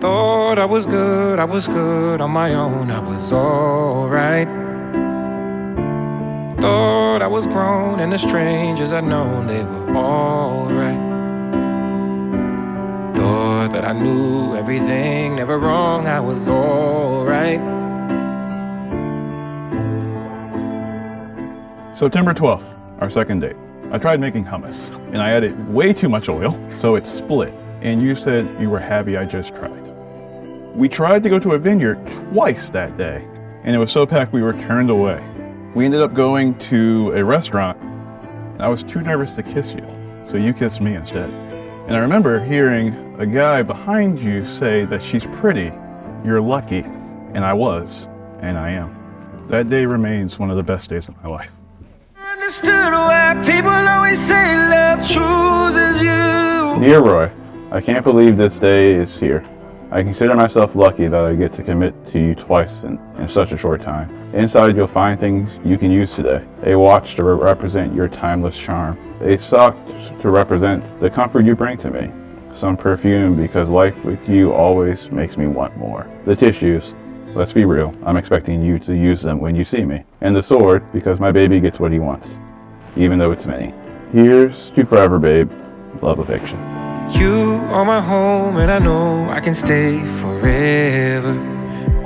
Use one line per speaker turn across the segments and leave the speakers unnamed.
Thought I was good on my own, I was alright. Thought I was grown and the strangers I'd known, they were alright. Thought that I knew everything, never wrong, I was alright.
September 12th, our second date. I tried making hummus, and I added way too much oil, so it split. And you said you were happy I just tried. We tried to go to a vineyard twice that day, and it was so packed we were turned away. We ended up going to a restaurant, and I was too nervous to kiss you, so you kissed me instead. And I remember hearing a guy behind you say that she's pretty, you're lucky, and I was, and I am. That day remains one of the best days of my life.
Understood why people always say love chooses you.
Dear Roy, I can't believe this day is here. I consider myself lucky that I get to commit to you twice in such a short time. Inside you'll find things you can use today. A watch to represent your timeless charm. A sock to represent the comfort you bring to me. Some perfume because life with you always makes me want more. The tissues, let's be real, I'm expecting you to use them when you see me. And the sword because my baby gets what he wants, even though it's many. Here's to forever, babe. Love, Apeksha.
You are my home and I know I can stay forever.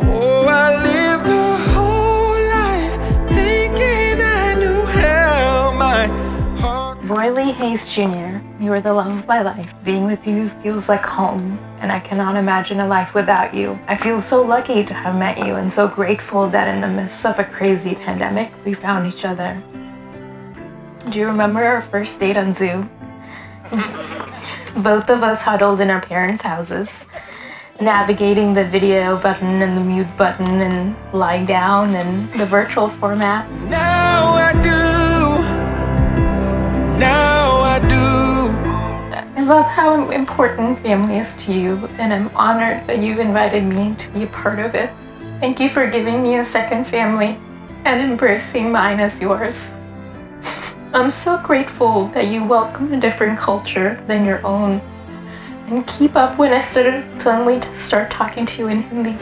Oh, I lived a whole life thinking I knew how my heart...
Roy Lee Hayes Jr., you are the love of my life. Being with you feels like home, and I cannot imagine a life without you. I feel so lucky to have met you and so grateful that in the midst of a crazy pandemic, we found each other. Do you remember our first date on Zoom? Both of us huddled in our parents' houses, navigating the video button and the mute button and lying down in the virtual format.
Now I do. Now I do.
I love how important family is to you, and I'm honored that you've invited me to be a part of it. Thank you for giving me a second family and embracing mine as yours. I'm so grateful that you welcome a different culture than your own and keep up when I suddenly start talking to you in Hindi.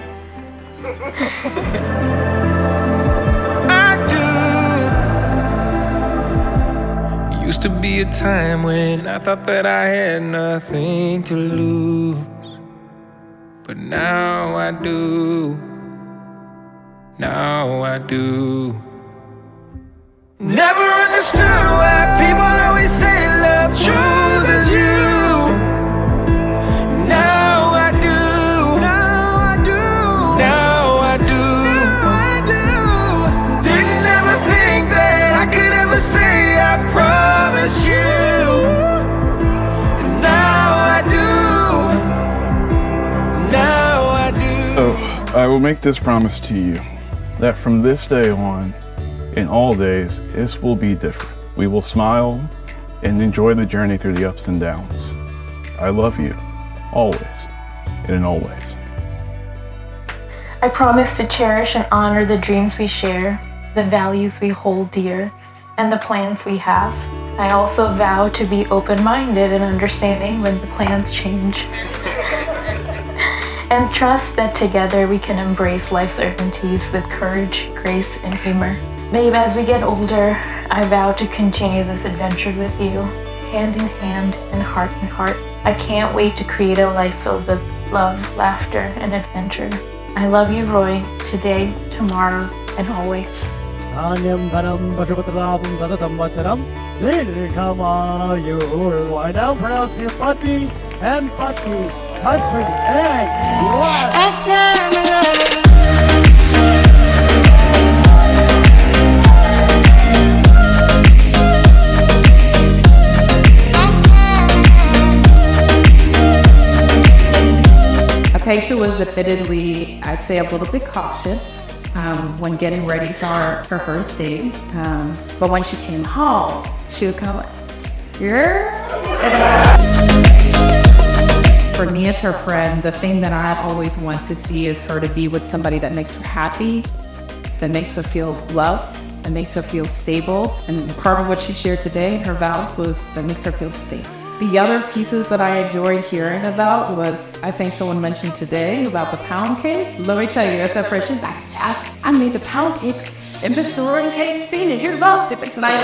I do. Used to be a time when I thought that I had nothing to lose, but now I do. Now I do. Never understood why people always say love chooses you. Now I do. Now I do. Now I do. Now I do. Didn't ever think that I could ever say I promise you. Now I do. Now I do.
So, I will make this promise to you, that from this day on, in all days, this will be different. We will smile and enjoy the journey through the ups and downs. I love you, always, and in all ways.
I promise to cherish and honor the dreams we share, the values we hold dear, and the plans we have. I also vow to be open-minded and understanding when the plans change. And trust that together we can embrace life's uncertainties with courage, grace, and humor. Babe, as we get older, I vow to continue this adventure with you, hand in hand and heart in heart. I can't wait to create a life filled with love, laughter, and adventure. I love you, Roy, today, tomorrow, and always.
Anyam Param Bhagavatam Sada Samvatsaram. I now pronounce you Pati and Pati, husband and wife.
Apeksha was admittedly, I'd say, a little bit cautious when getting ready for her first date. But when she came home, she would come like, "Girl." For me as her friend, the thing that I always want to see is her to be with somebody that makes her happy, that makes her feel loved, that makes her feel stable. And part of what she shared today, her vows, was that makes her feel safe. The other pieces that I enjoyed hearing about was, I think someone mentioned today about the pound cake. Let me tell you, that's that fresh. She's like, yes, I made the pound cakes in the sorority cake scene, and here's all if it's nice.